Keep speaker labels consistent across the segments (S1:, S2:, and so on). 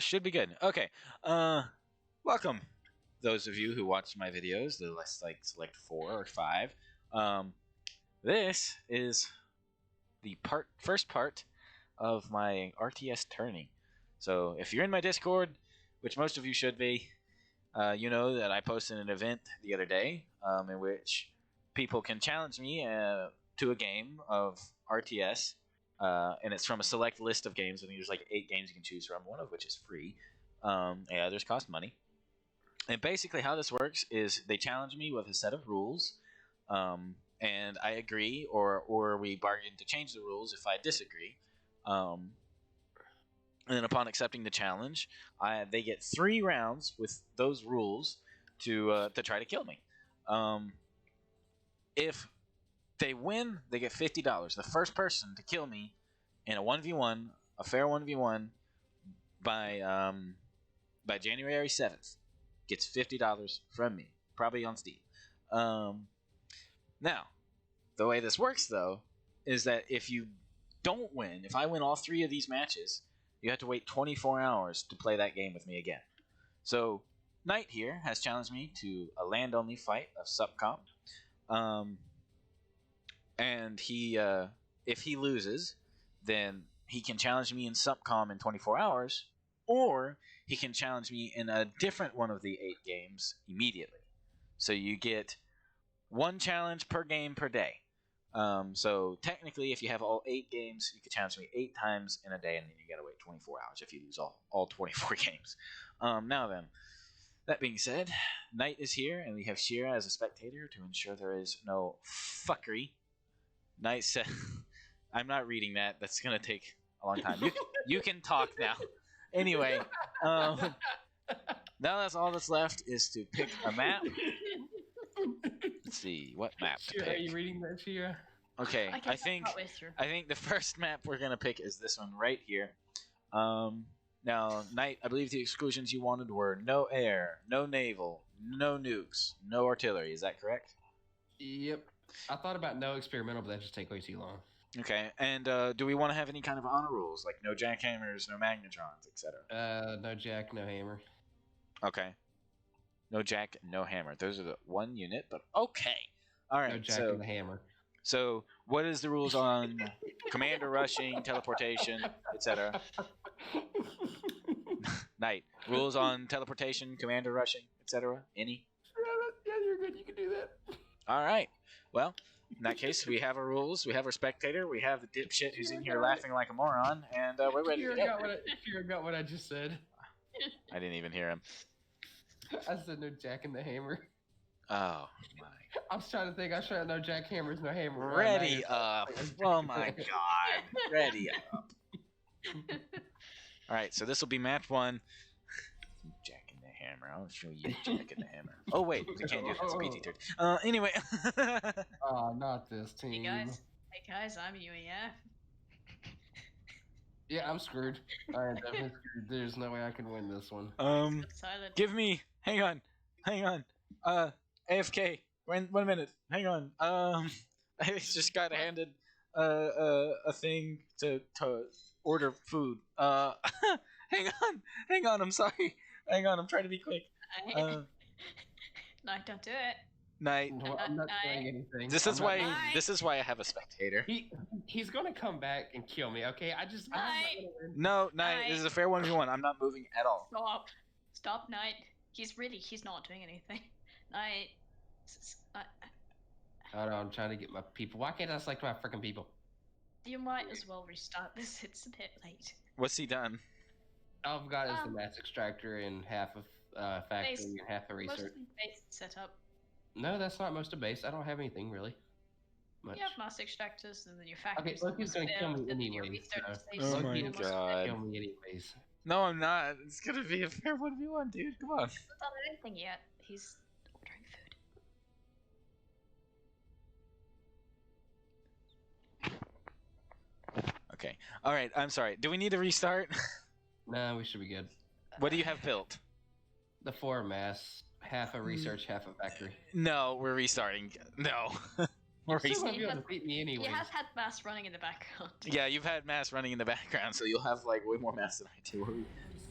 S1: Should be good. Okay. Welcome, those of you who watched my videos. Let's select 4 or 5. This is the first part of my RTS tourney. So if you're in my Discord, which most of you should be, you know that I posted an event the other day in which people can challenge me to a game of RTS. And it's from a select list of games. I think there's like 8 games you can choose from, one of which is free. Yeah, others cost money. And basically how this works is they challenge me with a set of rules, and I agree, or we bargain to change the rules if I disagree. And then upon accepting the challenge, they get 3 rounds with those rules to try to kill me. If they win, they get $50. The first person to kill me in a 1v1, a fair 1v1, by January 7th, gets $50 from me, probably on Steam. Now, the way this works, though, is that if you don't win, if I win all 3 of these matches, you have to wait 24 hours to play that game with me again. So, Knight here has challenged me to a land-only fight of Subcomp. And he, if he loses, then he can challenge me in Subcom in 24 hours, or he can challenge me in a different one of the 8 games immediately. So you get 1 challenge per game per day. So technically, if you have all 8 games, you can challenge me 8 times in a day, and then you gotta wait 24 hours if you lose all 24 games. Now then, that being said, Knight is here, and we have Shira as a spectator to ensure there is no fuckery. Knight said, I'm not reading that. That's going to take a long time. You can talk now. Anyway, now that's all that's left is to pick a map. Let's see, what map to pick.
S2: Are you reading that, Shira?
S1: Okay, I think the first map we're going to pick is this one right here. Now, Knight, I believe the exclusions you wanted were no air, no naval, no nukes, no artillery. Is that correct?
S2: Yep. I thought about no experimental, but that just take way too long.
S1: Okay, and do we want to have any kind of honor rules, like no jackhammers, no magnetrons, etc.?
S2: No jack, no hammer.
S1: Okay. No jack, no hammer. Those are the 1 unit, but okay. All right.
S2: No jack and the hammer.
S1: So, what is the rules on commander rushing, teleportation, etc.? Knight, rules on teleportation, commander rushing, etc.? Any?
S2: Yeah, you're good. You can do that.
S1: All right. Well, in that case, we have our rules, we have our spectator, we have the dipshit who's in here laughing like a moron, and we're ready to go.
S2: You got what I just said.
S1: I didn't even hear him.
S2: I said no jack and the hammer.
S1: Oh, my.
S2: I was trying to think. I was trying to no jack hammers, no hammer.
S1: Ready up. Oh, my God. Ready up. All right, so this will be match 1. Jack and the hammer. I'll show you Jack and the hammer. Oh, wait. We can't do that. It's PG-13. Anyway.
S2: Not this team.
S3: Hey, guys. I'm UEF.
S2: Yeah, I'm screwed. I am definitely screwed. There's no way I can win this one.
S1: Give me... Hang on. AFK. One minute. Hang on. I just got handed a thing to order food. Hang on. I'm sorry. Hang on. I'm trying to be quick.
S3: No, don't do it.
S1: Knight.
S2: No, I'm not doing anything.
S1: This is why I have a spectator.
S2: He's gonna come back and kill me. Okay,
S1: No, Knight. This is a fair 1v1. I'm not moving at all.
S3: Stop, Knight. He's not doing anything. Knight.
S2: I don't know, I'm trying to get my people. Why can't I select my freaking people?
S3: You might as well restart this. It's a bit late.
S1: What's he done?
S2: All I've got is the mass extractor and half of factory and half of research.
S3: Most of base setup.
S2: No, that's not most of base. I don't have anything really. Much.
S3: You have mass extractors and then your factories.
S2: Okay, Loku's gonna kill me anyways.
S1: Oh my God.
S2: Kill me anyways.
S1: No, I'm not. It's gonna be a fair 1v1, dude. Come on.
S3: He's not done anything yet. He's ordering food.
S1: Okay. All right. I'm sorry. Do we need to restart?
S2: No, we should be good.
S1: What do you have built?
S2: The 4 mass, half a research, half a factory.
S1: No, we're restarting. No. We're restarting.
S2: Be able to beat me anyway.
S3: You have had mass running in the background.
S1: Yeah, you've had mass running in the background, so you'll have like way more mass than I do.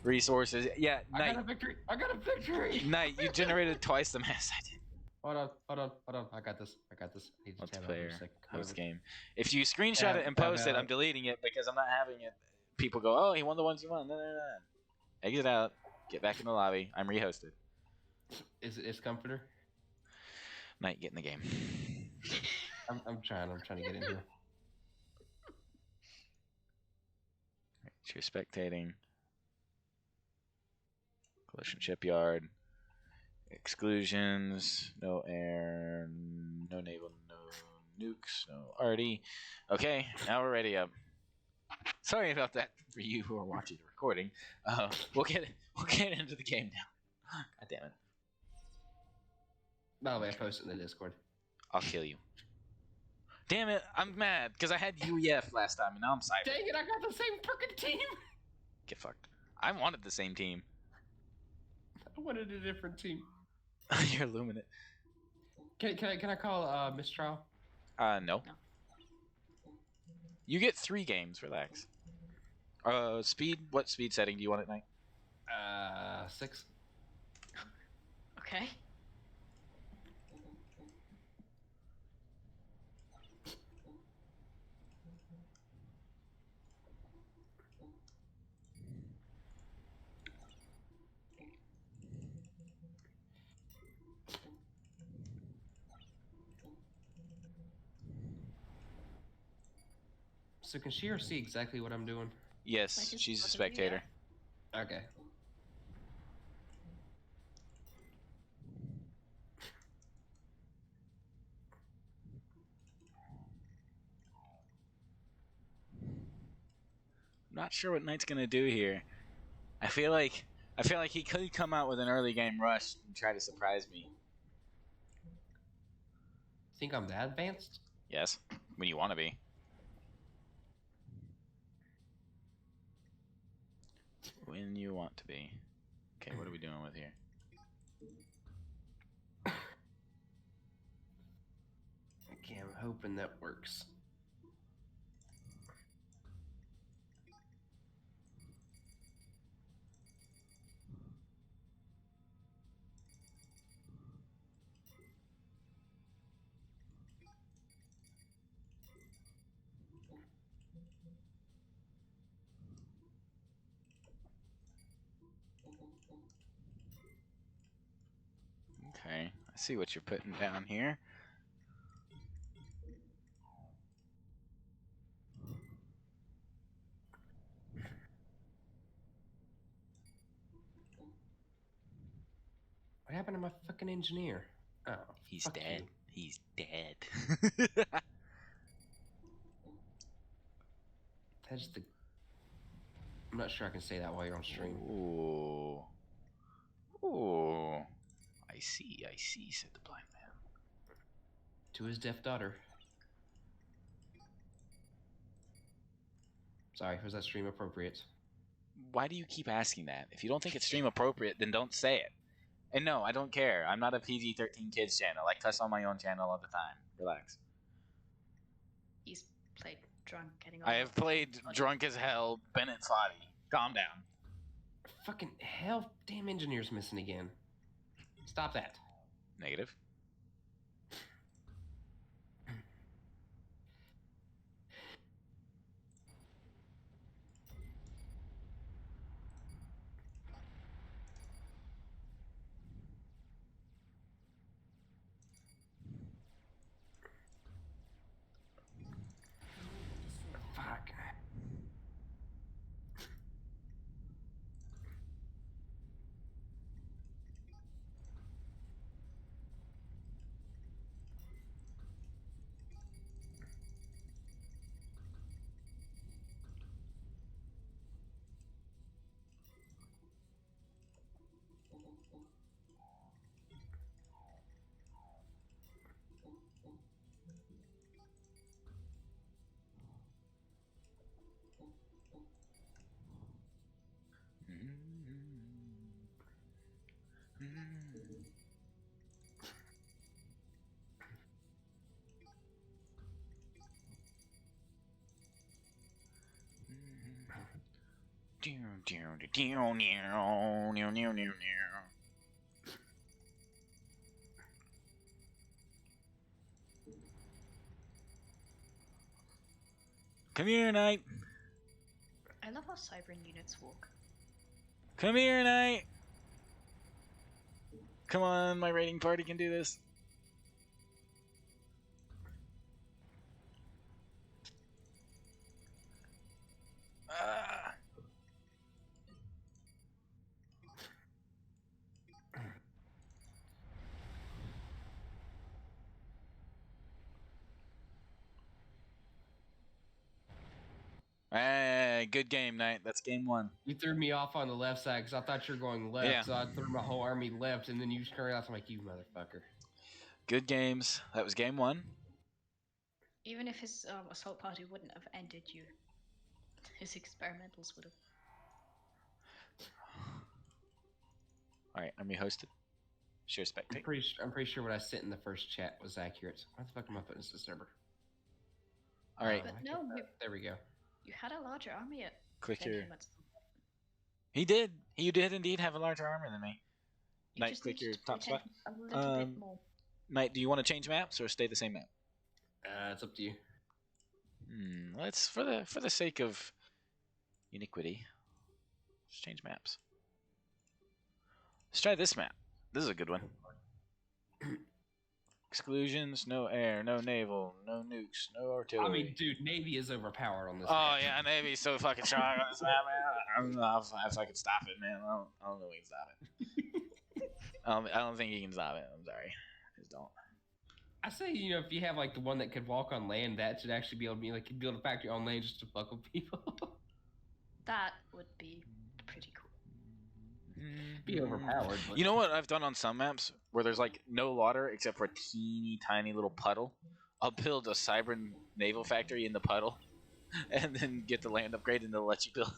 S1: resources. Yeah,
S2: I
S1: Knight.
S2: got a victory! I got a victory!
S1: Knight, you generated twice the mass I did.
S2: Hold on. I got this. I need to tab out for a
S1: Multiplayer,
S2: second.
S1: host game. If you screenshot it and
S2: Tab
S1: post it, I'm
S2: out.
S1: deleting it because I'm not having it. People go, oh, he won the ones you won. No. Exit out. Get back in the lobby. I'm rehosted.
S2: Is Comforter?
S1: Knight, get in the game.
S2: I'm trying to get in here.
S1: So you're spectating. Collision Shipyard. Exclusions. No air. No naval. No nukes. No arty. Okay, now we're ready up. Sorry about that for you who are watching the recording. We'll get into the game now. God damn it.
S2: By the way, I posted in the Discord.
S1: I'll kill you. Damn it, I'm mad because I had UEF last time and now I'm Cyber.
S2: Dang it, I got the same frickin' team!
S1: Get fucked. I wanted the same team.
S2: I wanted a different team.
S1: You're Illuminate.
S2: Can I call Mistrial?
S1: No. You get 3 games, relax. Speed, what speed setting do you want at night?
S2: 6.
S3: Okay.
S2: So can she see exactly what I'm doing?
S1: Yes, she's a spectator.
S2: Okay.
S1: I'm not sure what Knight's gonna do here. I feel like he could come out with an early game rush and try to surprise me.
S2: Think I'm that advanced?
S1: Yes, when you want to be. When you want to be. Okay, what are we doing with here?
S2: Okay, I'm hoping that works.
S1: Okay, I see what you're putting down here.
S2: What happened to my fucking engineer? Oh,
S1: He's
S2: fuck
S1: dead.
S2: you.
S1: He's dead.
S2: That's the... I'm not sure I can say that while you're on stream.
S1: Ooh. Ooh. I see, said the blind man.
S2: To his deaf daughter. Sorry, was that stream appropriate?
S1: Why do you keep asking that? If you don't think it's stream appropriate, then don't say it. And no, I don't care. I'm not a PG-13 kids channel. I cuss on my own channel all the time. Relax.
S3: He's played drunk, getting.
S1: I have played drunk as hell. Bennett Foddy. Calm down.
S2: Fucking hell, damn engineer's missing again. Stop that.
S1: Negative.
S2: Fuck.
S1: Come here, Knight.
S3: I love how Cybran units walk.
S1: Come here, Knight. Come on, my raiding party can do this. Ah. Hey, good game, Knight. That's game 1.
S2: You threw me off on the left side because I thought you were going left,
S1: Yeah.
S2: so I threw my whole army left, and then you scurried out. I'm like, you motherfucker.
S1: Good games. That was game 1.
S3: Even if his assault party wouldn't have ended you, his experimentals would have.
S1: All right, army hosted. Share
S2: I'm
S1: spectate.
S2: pretty sure what I sent in the first chat was accurate. Why the fuck am I putting this server?
S1: All right.
S3: But no,
S2: there we go.
S3: You had a larger army at.
S1: Click here. He did. You did indeed have a larger armor than me. Knight, click your top spot.
S3: A little bit more.
S1: Knight, do you want to change maps or stay the same map?
S2: It's up to you.
S1: Let's for the sake of uniquity, let's change maps. Let's try this map. This is a good one. Exclusions, no air, no naval, no nukes, no artillery.
S2: I mean, dude, Navy is overpowered on this.
S1: Oh map. Yeah, Navy's so fucking strong on this map, man. I don't know if I can stop it, man. I don't know if we can stop it. I don't think you can stop it. I'm sorry. I just don't.
S2: I say, if you have like the one that could walk on land, that should actually be able to be like build a factory on land just to fuck with people.
S3: That would be pretty cool.
S2: Be overpowered. But...
S1: You know what I've done on some maps where there's like no water except for a teeny tiny little puddle? I'll build a Cybran naval factory in the puddle, and then get the land upgrade, and they'll let you build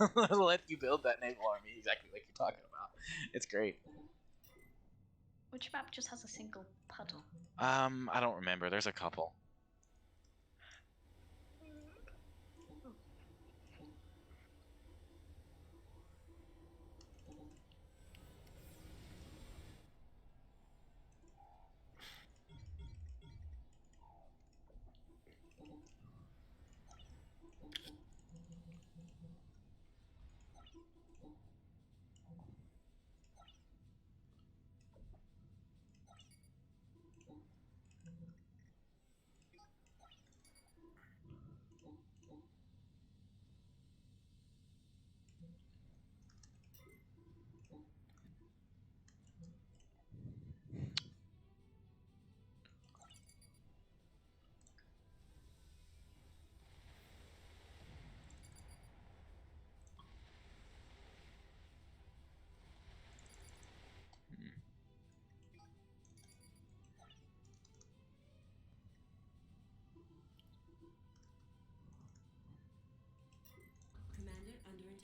S1: that naval army exactly like you're talking about. It's great.
S3: Which map just has a single puddle?
S1: I don't remember. There's a couple.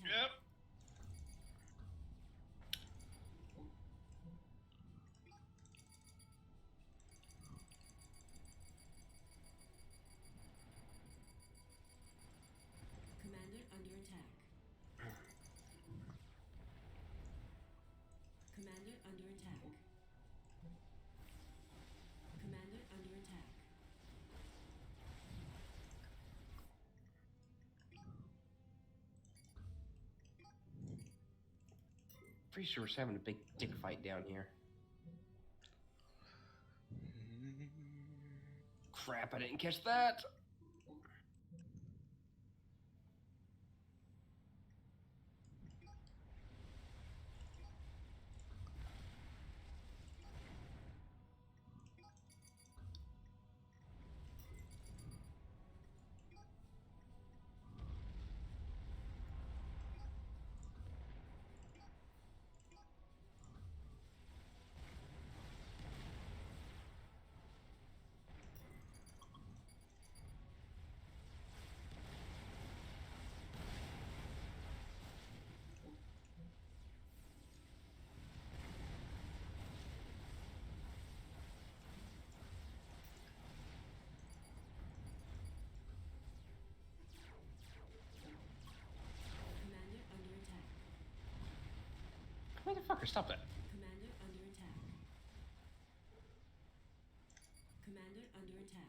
S2: Yep.
S4: Commander under attack. Commander under attack. Commander under attack.
S2: Pretty sure we're having a big dick fight down here. Crap, I didn't catch that. Motherfucker, stop that.
S4: Commander under attack. Commander under attack.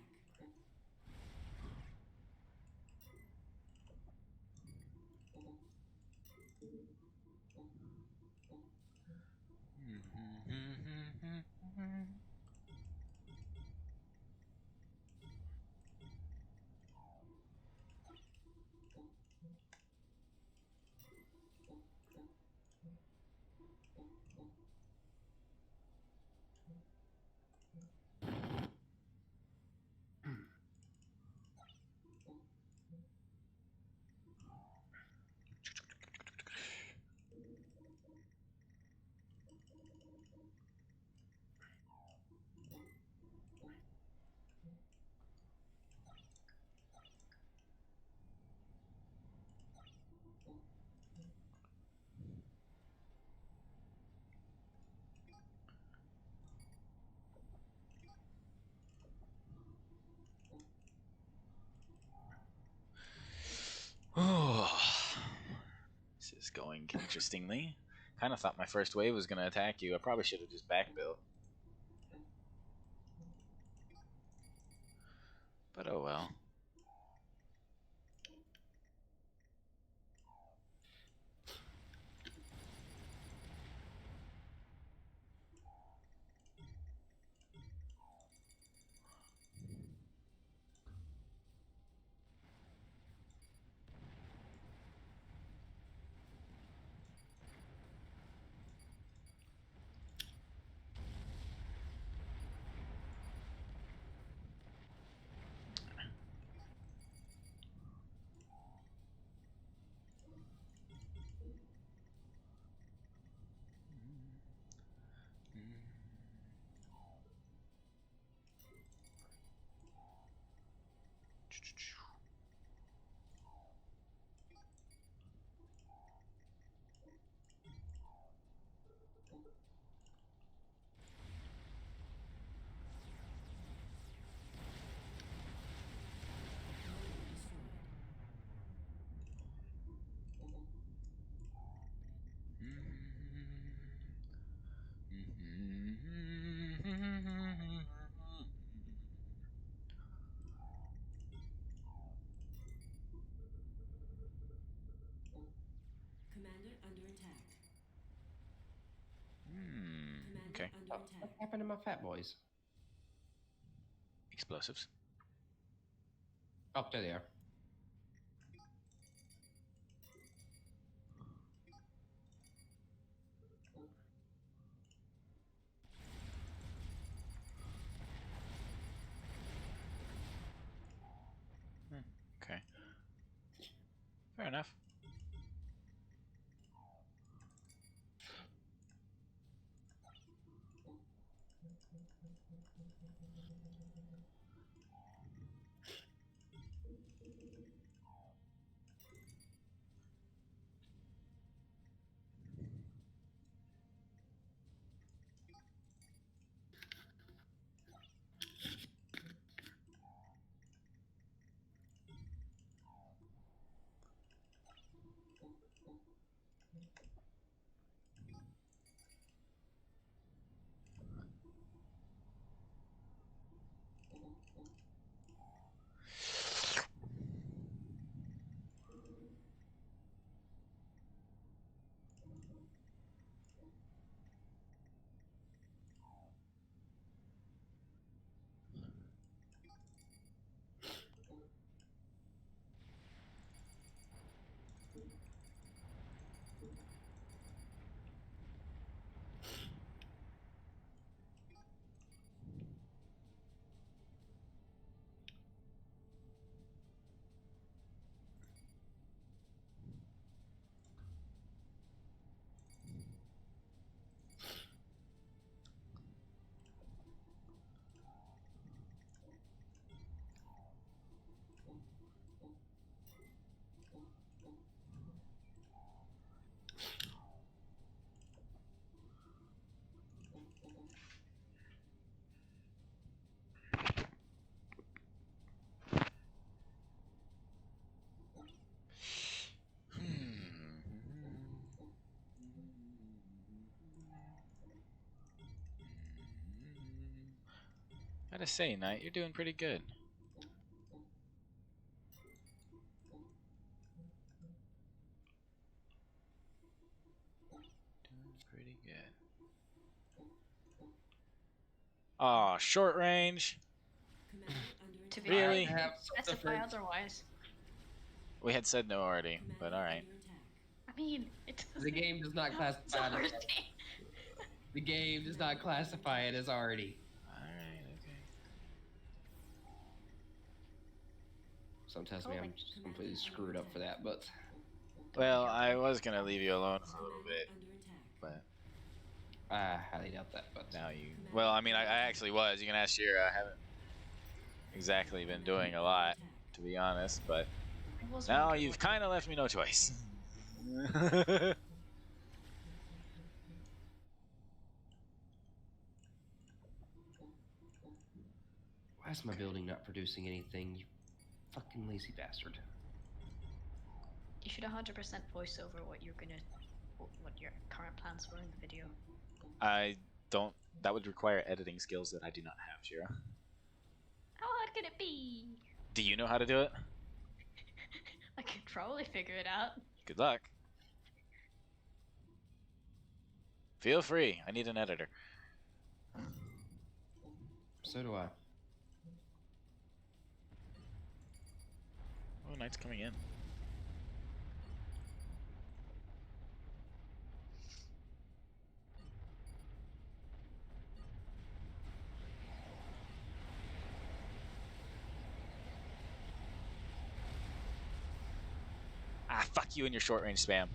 S1: This is going interestingly. Kind of thought my first wave was going to attack you. I probably should have just backbuilt. But oh well.
S4: Commander under attack. Commander
S1: Okay.
S4: under
S2: What
S4: attack.
S2: happened to my fat boys?
S1: Explosives.
S2: Oh, there they are.
S1: Okay. Fair enough. Gotta say, Knight, you're doing pretty good. Doing pretty good. Aw, short range.
S4: Commander under
S3: To
S4: attack.
S3: be
S1: Really?
S3: fair,
S2: I
S3: you
S2: have
S3: didn't
S2: some
S3: specify
S2: different-
S3: otherwise.
S1: We had said no already,
S4: Commander
S1: but alright.
S4: under attack.
S3: I mean, it doesn't.
S2: The game does not
S3: have
S2: classify it as
S3: authority.
S2: the game does not classify it as already.
S1: Alright, okay.
S2: Some tells me I'm just completely screwed up for that, but
S1: Well, I was gonna leave you alone for a little bit,
S4: Under attack.
S1: but
S2: I highly doubt that. But
S1: now you. Well, I mean, I actually was. You can ask Shira. I haven't exactly been doing a lot, to be honest, but
S3: I was
S1: now
S3: wondering
S1: you've
S3: what-
S1: kind of left me no choice.
S2: why is my building not producing anything? You fucking lazy bastard.
S3: You should 100% voice over what you're gonna, what your current plans were in the video.
S1: I don't. That would require editing skills that I do not have, Shira.
S3: How hard can it be?
S1: Do you know how to do it?
S3: I could probably figure it out.
S1: Good luck. Feel free. I need an editor.
S2: So do I.
S1: Oh, Knight's coming in. Ah, fuck you and your short range spam.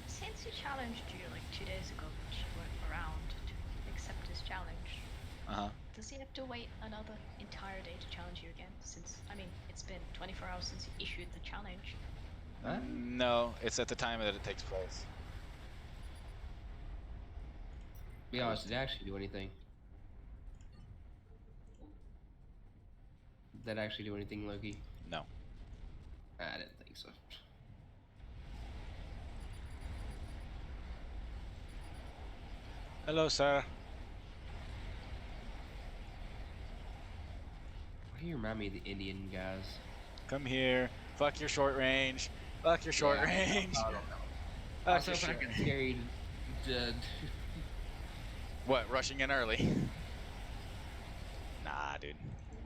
S3: Since he challenged you like 2 days ago, but you weren't around to accept his challenge,
S1: Uh huh.
S3: does he have to wait another entire day to challenge you again? Since, I mean, it's been 24 hours since he issued the challenge.
S2: Huh?
S1: No, it's at the time that it takes place.
S2: Be honest, did it actually do anything? Did that actually do anything, Loki?
S1: No.
S2: I didn't think so.
S1: Hello, sir.
S2: Why do you remind me of the Indian guys?
S1: Come here. Fuck your short range. Fuck your short
S2: Yeah,
S1: range.
S2: I don't know.
S1: Fuck
S2: Also,
S1: your
S2: if I
S1: short-
S2: could carry the
S1: What, rushing in early? Nah, dude.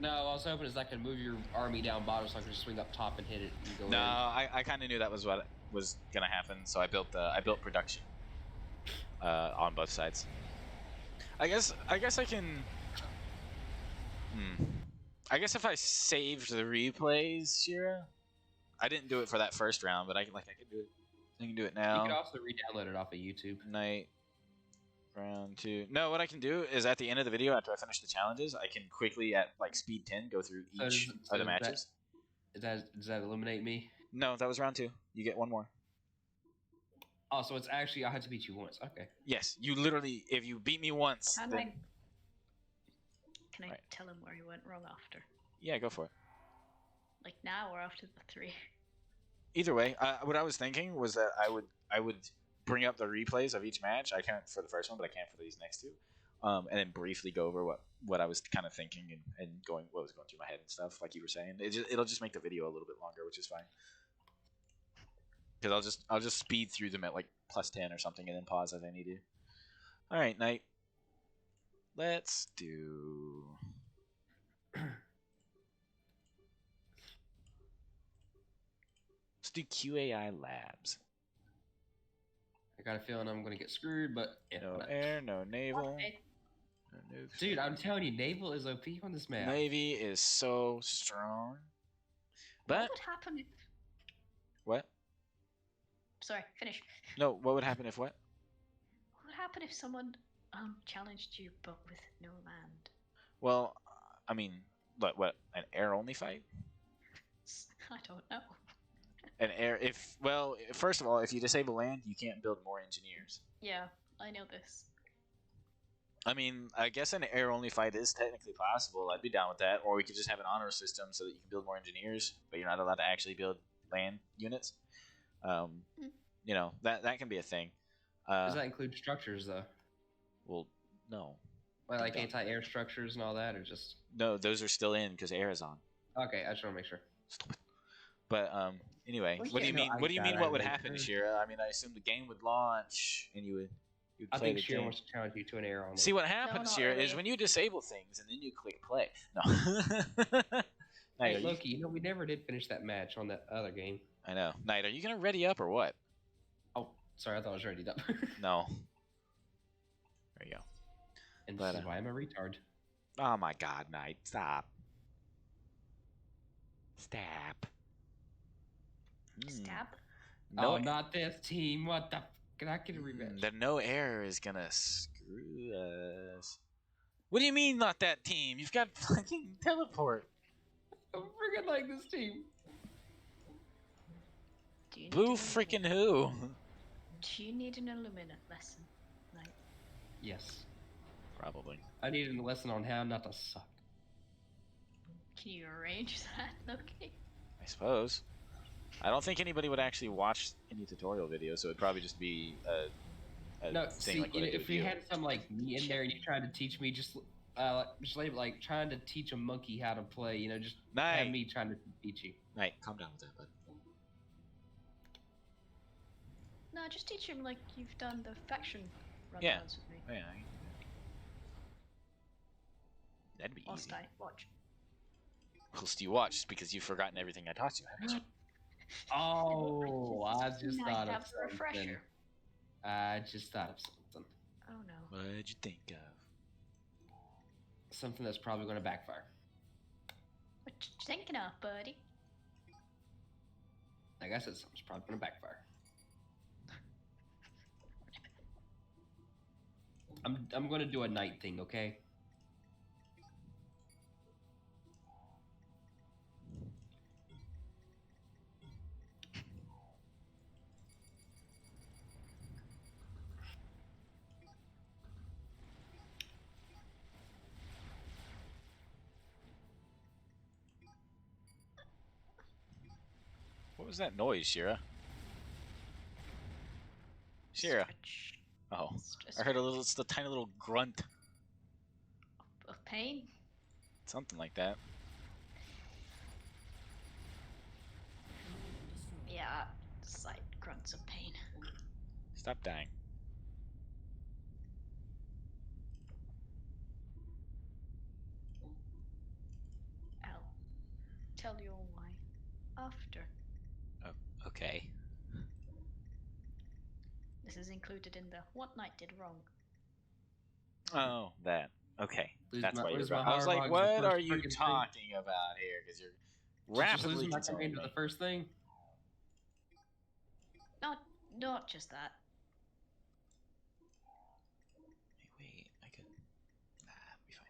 S2: No, I was hoping is I could move your army down bottom so I could just swing up top and hit it and go
S1: No,
S2: in.
S1: I kind of knew that was what was gonna happen, so I built production on both sides. I guess I can. I guess if I saved the replays, Shira, I didn't do it for that first round, but I can do it. I can do it
S2: You
S1: now.
S2: could also re-download it off of YouTube.
S1: Night. Round 2. No, what I can do is at the end of the video, after I finish the challenges, I can quickly at like speed 10 go through
S2: So
S1: each
S2: does-
S1: of
S2: so
S1: the
S2: that-
S1: matches.
S2: Does that eliminate me?
S1: No, that was round 2. You get one more.
S2: Oh, so it's actually I had to beat you once. Okay.
S1: Yes, you literally, if you beat me once,
S3: Can
S1: then
S3: I, can I
S1: Right.
S3: tell him where he went wrong after?
S1: yeah, go for it.
S3: Like now or after the 3?
S1: Either way, what I was thinking was that I would bring up the replays of each match. I can't for the first one, but I can for these next two, and then briefly go over what I was kind of thinking and going what was going through my head and stuff, like you were saying. It'll just make the video a little bit longer, which is fine. Because I'll just speed through them at like +10 or something, and then pause as I need to. All right, Knight. Let's do. Let's do QAI Labs.
S2: got a feeling I'm gonna get screwed, but yeah,
S1: No
S2: why not?
S1: air, no naval.
S3: Okay.
S1: No nukes.
S2: Dude, I'm telling you, naval is OP on this map.
S1: Navy is so strong.
S3: What
S1: But
S3: would happen if?
S1: what?
S3: Sorry, finish.
S1: No, what would happen if what?
S3: What would happen if someone challenged you but with no land?
S1: Well, I mean, what? An air only fight?
S3: I don't know.
S1: An air first of all, if you disable land, you can't build more engineers.
S3: Yeah, I know this.
S1: I mean, I guess an air only fight is technically possible. I'd be down with that. Or we could just have an honor system so that you can build more engineers, but you're not allowed to actually build land units. You know, that can be a thing.
S2: Does that include structures though?
S1: Well, no.
S2: Like
S1: don't.
S2: anti-air structures and all that, or just?
S1: No, those are still in because air is on.
S2: Okay, I just want to make sure.
S1: But anyway,
S2: Well,
S1: what do
S2: yeah,
S1: you
S2: no,
S1: mean?
S2: I
S1: What do you
S2: got
S1: mean?
S2: it.
S1: What would
S2: I
S1: happen,
S2: think-
S1: Shira? I mean, I assume the game would launch and you'd
S2: I
S1: play
S2: think
S1: the
S2: Shira
S1: game.
S2: wants to challenge you to an air only.
S1: See what happens,
S3: not
S1: Shira, is
S3: really.
S1: when you disable things and then you click play. No.
S2: Hey,
S1: Knight,
S2: Loki, you know we never did finish that match on that other game.
S1: I know. Knight, are you gonna ready up or what?
S2: Oh, sorry, I thought I was ready up.
S1: No. There you go.
S2: And
S1: But,
S2: this is why I'm a retard.
S1: Oh my God, Knight, stop. Stop.
S3: Stab.
S1: No,
S2: Oh, not this team. What the? Can I get a revenge?
S1: the no air is gonna screw us. What do you mean, not that team? You've got fucking teleport.
S2: I freaking like this team.
S3: Do you need
S1: Boo
S3: an
S1: freaking
S3: illuminate?
S1: who?
S3: Do you need an illuminate lesson? Like,
S2: Yes.
S1: Probably.
S2: I need a lesson on how not to suck.
S3: can you arrange that, Loki?
S1: I suppose. I don't think anybody would actually watch any tutorial video, so it'd probably just be a
S2: No,
S1: thing
S2: see,
S1: like what I do
S2: if
S1: with
S2: we
S1: you.
S2: had some like me in there and you trying to teach me just like trying to teach a monkey how to play, you know, just have
S1: Knight,
S2: me trying to teach you.
S1: Knight, calm down with that, bud.
S3: No, just teach him like you've done the faction rundowns
S1: Yeah.
S3: with me.
S1: Oh, yeah, that'd be
S3: Whilst
S1: easy.
S3: I watch.
S1: Whilst you watch, because you've forgotten everything I taught you, haven't you?
S2: Oh, I just
S3: Now
S2: thought
S3: you
S2: of
S3: have the
S2: something.
S3: refresher.
S2: I just thought of something.
S3: Oh no.
S1: What'd you think of?
S2: Something that's probably going to backfire.
S3: What you thinking of, buddy?
S2: Like I said, something's probably going to backfire. I'm going to do a night thing, okay?
S1: What was that noise, Shira? Shira.
S3: Stretch.
S1: Oh,
S3: Just
S1: I heard just a tiny little grunt.
S3: of pain.
S1: Something like that.
S3: Yeah, slight grunts of pain.
S1: Stop dying.
S3: I'll tell you all why after.
S1: Okay.
S3: This is included in the what Knight did wrong.
S1: Oh, that. Okay.
S2: Lose
S1: That's
S2: my-
S1: why you're
S2: lose my
S1: I was like,
S2: Harvog's the
S1: what
S2: first
S1: are you
S2: friggin' thing.
S1: talking about here? Because you're
S2: Did you just
S1: rapidly
S2: lose my
S1: controlling
S2: command to
S1: me.
S2: the first thing?
S3: Not just that.
S1: Hey, wait, I could. Nah, it'll be fine.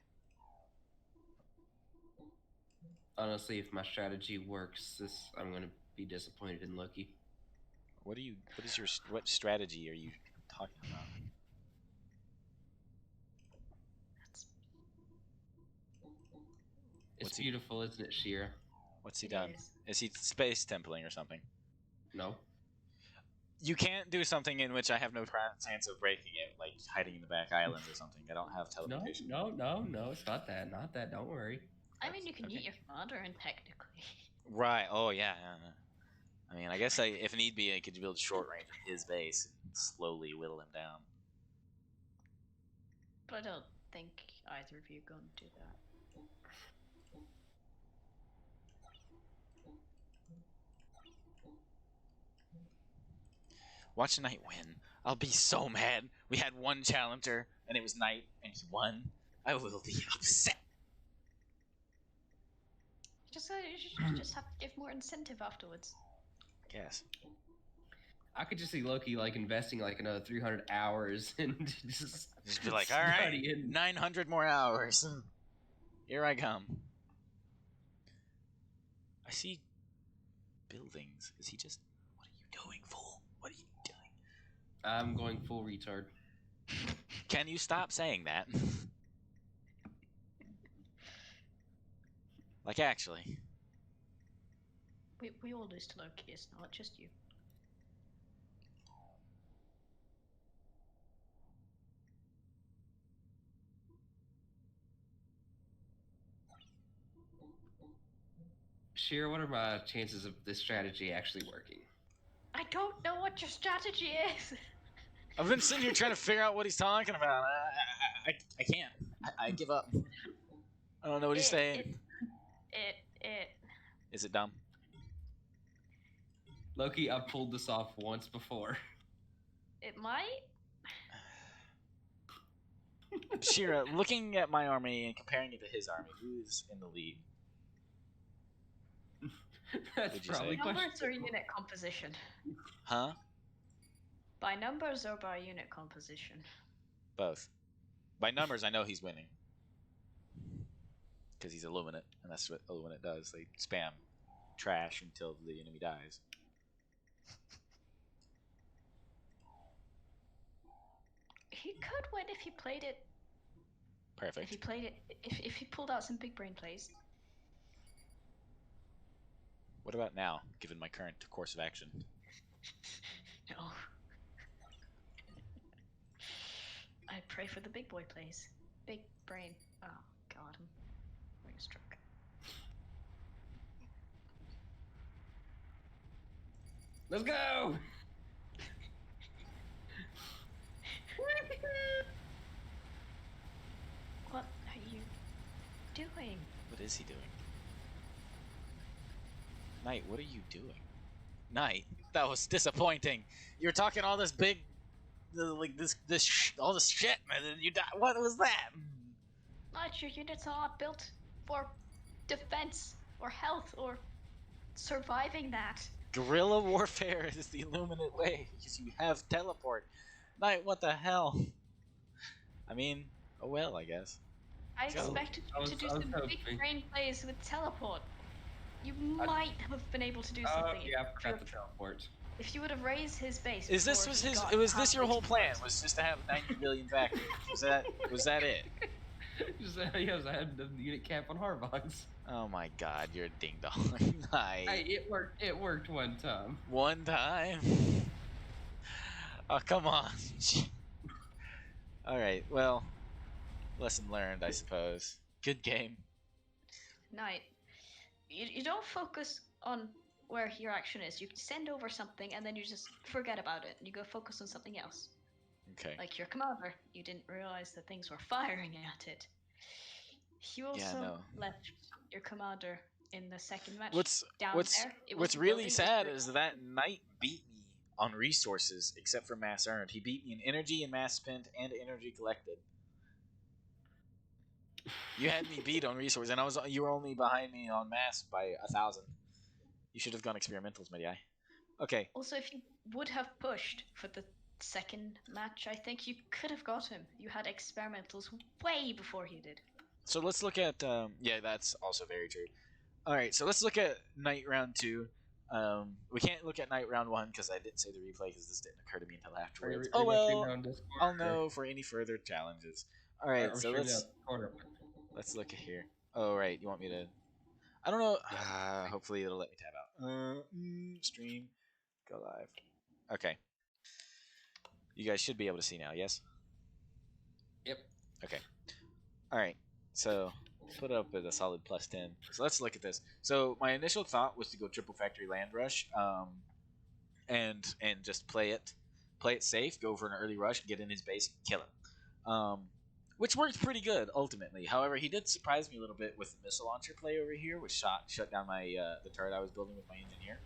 S2: Honestly, if my strategy works, I'm going to be disappointed in Loki.
S1: What strategy are you talking about?
S3: That's
S2: It's
S1: What's he-
S2: beautiful, isn't it, Shira?
S1: What's he
S3: it
S1: done?
S3: is.
S1: Is he space templing or something?
S2: No.
S1: You can't do something in which I have no chance of breaking it, like hiding in the back islands or something. I don't have
S2: No,
S1: teleportation.
S2: no, it's not that. Not that, don't worry.
S3: I mean, you can
S1: Okay.
S3: eat your commander and technically.
S1: Right. Oh yeah. I mean, I guess if need be, I could build short range in his base and slowly whittle him down.
S3: But I don't think either of you are going to do that.
S1: Watch Knight win. I'll be so mad. We had one challenger, and it was Knight, and he won. I will be upset.
S3: You just have to give more incentive afterwards.
S1: Yes.
S2: I could just see Loki like investing like another 300 hours and just
S1: Be like, all right,
S2: studying.
S1: 900 more hours. Here I come. I see buildings. Is he just... What are you doing, fool? What are you doing?
S2: I'm going full retard.
S1: Can you stop saying that? Like, actually.
S3: We all lose to Loki, it's not just you.
S2: Shira, what are my chances of this strategy actually working?
S3: I don't know what your strategy is.
S1: I've been sitting here trying to figure out what he's talking about. I can't. I give up. I don't know what he's saying. Is it dumb?
S2: Loki, I've pulled this off once before.
S3: It might.
S1: Shira, looking at my army and comparing it to his army, who's in the lead?
S2: That's
S1: Would you
S2: probably
S1: say?
S3: Numbers or unit composition?
S1: Huh?
S3: By numbers or by unit composition?
S1: Both. By numbers, I know he's winning. Because he's Illuminate, and that's what Illuminate does. They spam trash until the enemy dies.
S3: He could win if he played it.
S1: Perfect.
S3: If he played it, if he pulled out some big brain plays.
S1: What about now, given my current course of action?
S3: No. I pray for the big boy plays. Big brain. Oh god, I'm having a stroke.
S2: Let's go!
S3: What are you doing?
S1: What is he doing? Knight, what are you doing? Knight, that was disappointing. You were talking all this big, like all this shit, man, and you died. What was that?
S3: Not your units are not built for defense or health or surviving that.
S1: Guerrilla warfare is the Illuminate way because you have teleport. Knight, what the hell? I mean, oh well, I guess.
S3: I
S1: Go.
S3: expected
S2: I
S3: you
S2: was-
S3: to do
S2: I was
S3: some big
S2: hoping.
S3: brain plays with teleport. You might have been able to do something.
S2: Yeah, I
S3: if
S2: forgot
S3: you-
S2: the teleport.
S3: If you would have raised his base.
S1: Is this
S3: before
S1: was
S3: he
S1: his?
S3: got
S1: Was this your
S3: halfway
S1: whole
S3: to
S1: plan?
S3: the
S1: Was just to have 90 billion factories? Was that it?
S2: Just, yes, I had the unit cap on Harvons.
S1: Oh my God, you're a ding dong.
S2: Hey,
S1: Knight.
S2: it worked. It worked one time.
S1: One time. Oh come on. All right. Well, lesson learned, I suppose. Good game.
S3: Knight, you don't focus on where your action is. You send over something and then you just forget about it. You go focus on something else.
S1: Okay.
S3: Like your commander, you didn't realize that things were firing at it. You also
S1: no.
S3: left your commander in the second match
S1: What's
S3: down
S1: what's
S3: there. It was
S1: what's
S3: the
S1: really
S3: building, it was
S1: sad
S3: the-
S1: is that Knight beat me on resources except for mass earned. He beat me in energy and mass spent and energy collected. You had me beat on resources, and you were only behind me on mass by 1,000. You should have gone experimentals, my guy. Okay.
S3: Also, if you would have pushed for the second match, I think you could have got him. You had experimentals way before he did.
S1: So let's look at yeah, that's also very true. All right, so let's look at night round 2. We can't look at night round 1 because I didn't say the replay because this didn't occur to me until afterwards. Oh well, I'll know for any further challenges. All right, so let's look at here. Oh right, you want me to? I don't know. Hopefully it'll let me tab out. Stream, go live. Okay. You guys should be able to see now. Yes.
S2: Yep.
S1: Okay. All right. So put it up at a solid +10. So let's look at this. So my initial thought was to go triple factory land rush, and just play it safe, go for an early rush, get in his base, and kill him, which worked pretty good ultimately. However, he did surprise me a little bit with the missile launcher play over here, which shut down my the turret I was building with my engineer.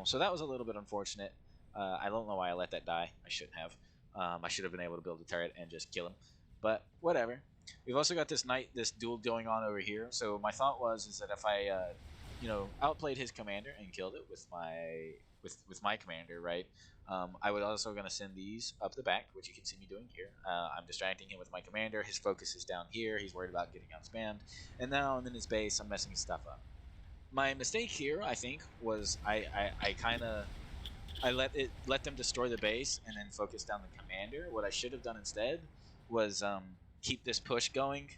S1: So that was a little bit unfortunate. I don't know why I let that die. I shouldn't have. I should have been able to build a turret and just kill him. But whatever. We've also got this duel going on over here. So my thought is that if I, outplayed his commander and killed it with my commander, right? I would also gonna send these up the back, which you can see me doing here. I'm distracting him with my commander. His focus is down here. He's worried about getting outspammed, and now I'm in his base. I'm messing his stuff up. My mistake here, I think, was I kind of I let them destroy the base and then focus down the commander. What I should have done instead was keep this push going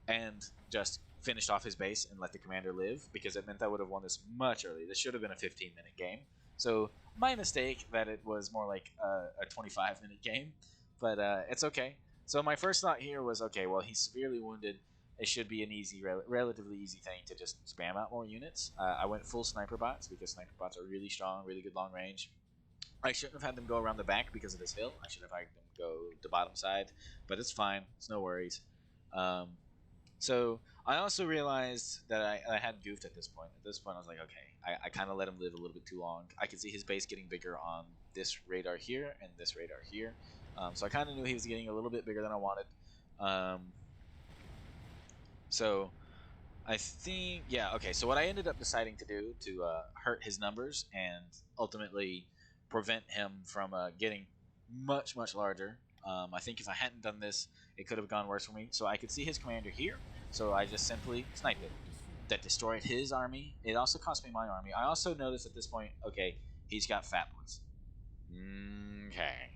S1: and just finished off his base and let the commander live, because it meant I would have won this much earlier. This should have been a 15-minute game. So my mistake that it was more like a 25-minute game, but it's okay. So my first thought here was, okay, well, he's severely wounded. It should be an relatively easy thing to just spam out more units. I went full sniper bots because sniper bots are really strong, really good long range. I shouldn't have had them go around the back because of this hill. I should have had them go the bottom side, but it's fine. It's no worries. Um, so I also realized that I had goofed at this point. At this point, I was like, okay, I kind of let him live a little bit too long. I could see his base getting bigger on this radar here and this radar here. So I kind of knew he was getting a little bit bigger than I wanted. So I think, yeah, okay. So what I ended up deciding to do to hurt his numbers and ultimately prevent him from getting much, much larger. I think if I hadn't done this, it could have gone worse for me. So I could see his commander here, so I just simply sniped it. That destroyed his army. It also cost me my army. I also noticed at this point, okay, he's got fat boys. Okay.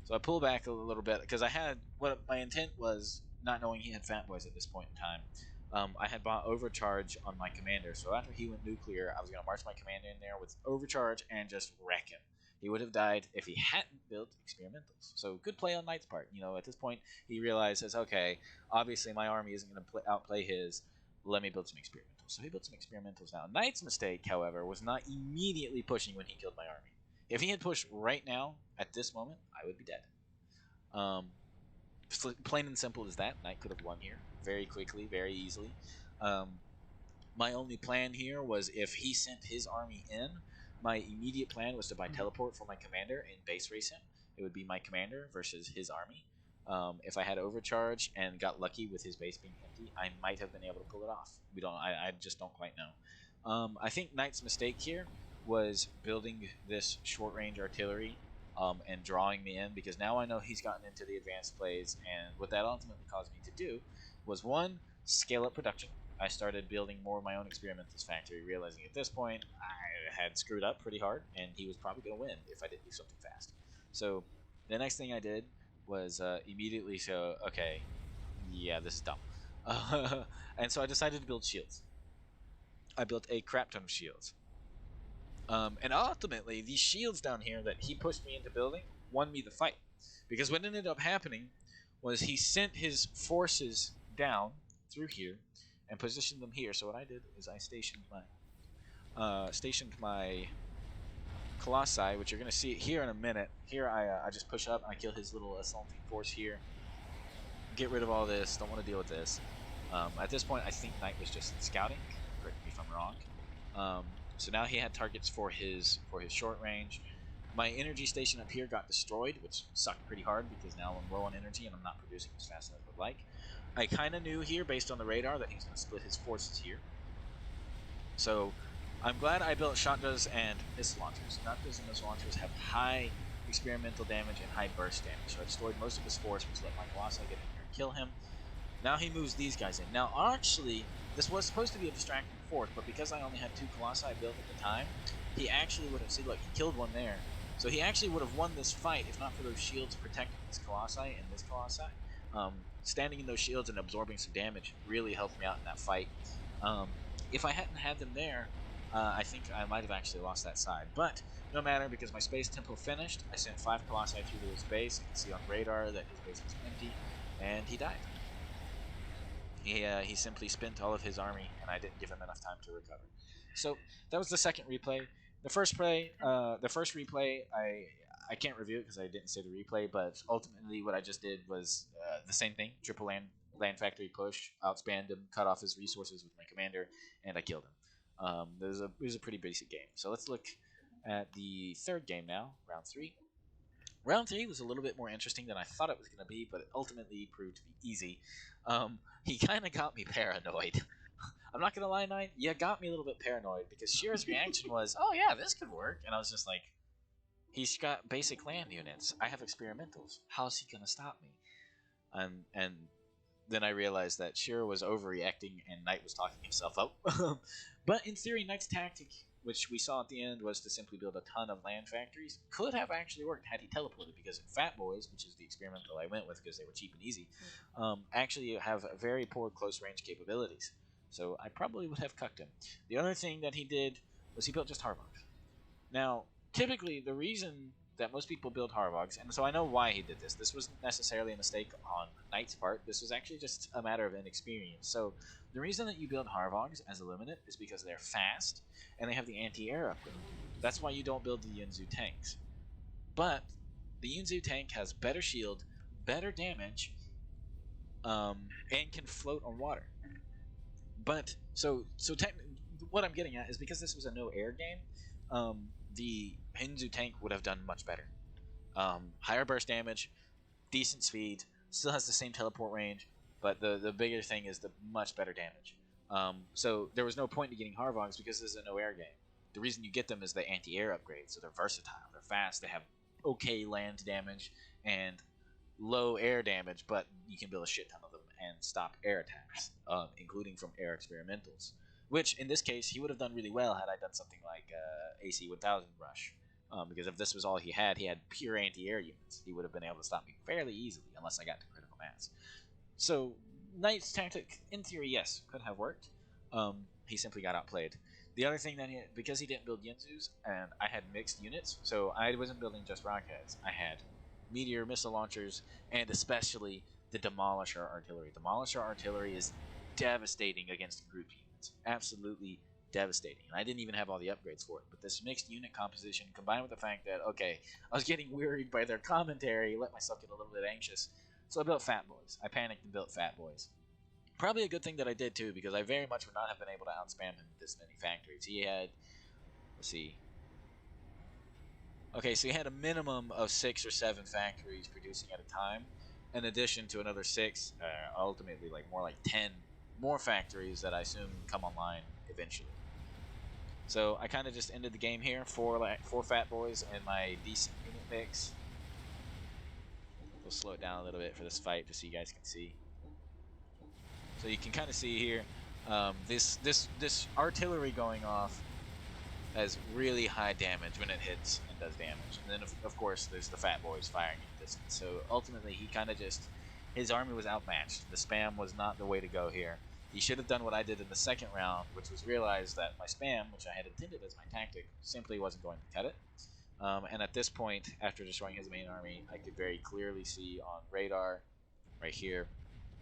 S1: So I pull back a little bit because I had what my intent was, not knowing he had fat boys at this point in time. I had bought overcharge on my commander, so after he went nuclear, I was going to march my commander in there with overcharge and just wreck him. He would have died if he hadn't built experimentals. So good play on Knight's part. At this point, he realizes, okay, obviously my army isn't going to outplay his. Let me build some experimentals. So he built some experimentals now. Knight's mistake, however, was not immediately pushing when he killed my army. If he had pushed right now, at this moment, I would be dead. Plain and simple as that. Knight could have won here very quickly, very easily. My only plan here was if he sent his army in, my immediate plan was to buy teleport for my commander and base race him. It would be my commander versus his army. If I had overcharge and got lucky with his base being empty, I might have been able to pull it off. I just don't quite know. I think Knight's mistake here was building this short range artillery and drawing me in, because now I know he's gotten into the advanced plays, and what that ultimately caused me to do was, one, scale up production. I started building more of my own experimentals factory, realizing at this point I had screwed up pretty hard, and he was probably going to win if I didn't do something fast. So the next thing I did was immediately show, okay, yeah, this is dumb. And so I decided to build shields. I built a crap ton of shields. And ultimately, these shields down here that he pushed me into building won me the fight. Because what ended up happening was he sent his forces down through here and positioned them here. So what I did is I stationed my Colossi, which you're going to see here in a minute. Here I just push up and I kill his little assaulting force here. Get rid of all this. Don't want to deal with this. At this point, I think Knight was just scouting. Correct me if I'm wrong. So now he had targets for his short range. My energy station up here got destroyed, which sucked pretty hard because now I'm low on energy and I'm not producing as fast as I would like. I kind of knew here, based on the radar, that he was going to split his forces here. So I'm glad I built shotguns and missile launchers. Shotguns and missile launchers have high experimental damage and high burst damage. So I destroyed most of his force, which let my Colossi get in here and kill him. Now he moves these guys in. Now, actually, this was supposed to be a distracting force, but because I only had 2 Colossi built at the time, he actually would have, see, look, he killed one there. So he actually would have won this fight if not for those shields protecting this Colossi and this Colossi. Standing in those shields and absorbing some damage really helped me out in that fight. If I hadn't had them there, I think I might have actually lost that side. But no matter, because my space tempo finished, I sent 5 Colossi through to his base. You can see on radar that his base was empty, and he died. He simply spent all of his army, and I didn't give him enough time to recover. So that was the second replay. The first replay, I can't review it because I didn't say the replay, but ultimately what I just did was the same thing: triple land factory push, outspanned him, cut off his resources with my commander, and I killed him. It was a pretty basic game. So let's look at the third game now, round 3. Round 3 was a little bit more interesting than I thought it was going to be, but it ultimately proved to be easy. He kind of got me paranoid. I'm not going to lie, Knight, you got me a little bit paranoid because Shira's reaction was, oh yeah, this could work. And I was just like, he's got basic land units. I have experimentals. How's he going to stop me? And then I realized that Shira was overreacting and Knight was talking himself up. But in theory, Knight's tactic, which we saw at the end, was to simply build a ton of land factories. Could have actually worked had he teleported, because Fat Boys, which is the experimental I went with because they were cheap and easy, actually have very poor close range capabilities. So I probably would have cucked him. The other thing that he did was he built just Harvogs. Now, typically, the reason that most people build Harvogs, and so I know why he did this. This wasn't necessarily a mistake on Knight's part. This was actually just a matter of inexperience. So the reason that you build Harvogs as a limited is because they're fast and they have the anti-air upgrade. That's why you don't build the Yunzu tanks. But the Yunzu tank has better shield, better damage, and can float on water. But what I'm getting at is because this was a no air game, the Hinzu tank would have done much better. Higher burst damage, decent speed, still has the same teleport range, but the bigger thing is the much better damage. So there was no point in getting Harvogs because this is a no air game. The reason you get them is the anti-air upgrade, so they're versatile, they're fast, they have okay land damage and low air damage, but you can build a shit ton of them and stop air attacks, including from air experimentals. Which, in this case, he would have done really well had I done something like AC 1000 Rush. Because if this was all he had pure anti-air units. He would have been able to stop me fairly easily, unless I got to critical mass. So, Knight's tactic, in theory, yes, could have worked. He simply got outplayed. The other thing that because he didn't build Yinzus, and I had mixed units, so I wasn't building just rockets. I had meteor missile launchers, and especially the Demolisher artillery. Demolisher artillery is devastating against group units. Absolutely devastating. And I didn't even have all the upgrades for it. But this mixed unit composition, combined with the fact that, okay, I was getting wearied by their commentary, let myself get a little bit anxious. So I built Fat Boys. I panicked and built Fat Boys. Probably a good thing that I did too, because I very much would not have been able to outspam him with this many factories. He had, let's see. Okay, so he had a minimum of 6 or 7 factories producing at a time, in addition to another 6, ultimately like more like 10 more factories that I assume come online eventually. So I kind of just ended the game here, 4 Fat Boys and my decent unit mix. We'll slow it down a little bit for this fight just so you guys can see. So you can kind of see here, this artillery going off has really high damage when it hits and does damage. And then of course there's the Fat Boys firing at distance. So ultimately he kind of just, his army was outmatched. The spam was not the way to go here. He should have done what I did in the second round, which was realize that my spam, which I had intended as my tactic, simply wasn't going to cut it. And at this point, after destroying his main army, I could very clearly see on radar, right here,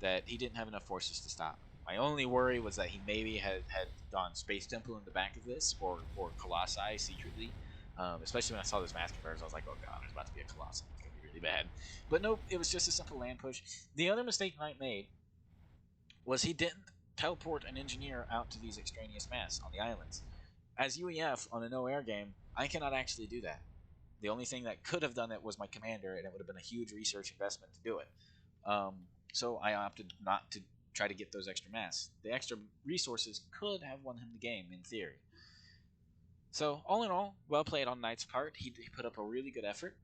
S1: that he didn't have enough forces to stop. My only worry was that he maybe had gone Space Temple in the back of this, or Colossi secretly. Especially when I saw those mass converters, I was like, oh god, there's about to be a Colossi. It's going to be really bad. But nope, it was just a simple land push. The other mistake Knight made was he didn't teleport an engineer out to these extraneous mass on the islands. As UEF on a no-air game, I cannot actually do that. The only thing that could have done it was my commander, and it would have been a huge research investment to do it. So I opted not to try to get those extra mass. The extra resources could have won him the game, in theory. So, all in all, well played on Knight's part. He put up a really good effort.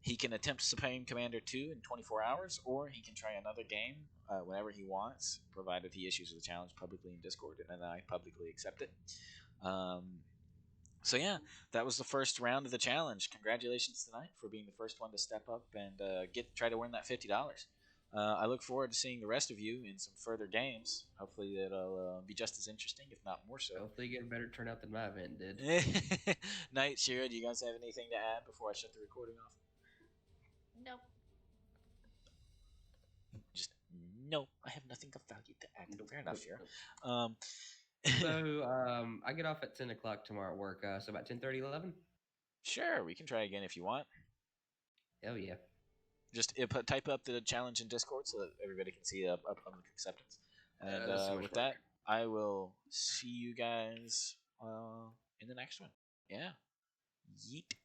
S1: He can attempt Supreme Commander 2 in 24 hours, or he can try another game whenever he wants, provided he issues the challenge publicly in Discord, and I publicly accept it. So yeah, that was the first round of the challenge. Congratulations tonight for being the first one to step up and try to win that $50. I look forward to seeing the rest of you in some further games. Hopefully it'll be just as interesting, if not more so.
S2: Hopefully you get a better turnout than my event did.
S1: Knight, Shira, do you guys have anything to add before I shut the recording off?
S3: Nope.
S1: Just no, I have nothing of value to add.
S2: Nope,
S1: Fair enough,
S2: nope,
S1: Shira.
S2: nope. So I get off at 10 o'clock tomorrow at work. So about 10:30, 11.
S1: Sure, we can try again if you want.
S2: Hell yeah.
S1: Just type up the challenge in Discord so that everybody can see public acceptance. And
S2: so much
S1: with
S2: work.
S1: that, I will see you guys in the next one. Yeah. Yeet.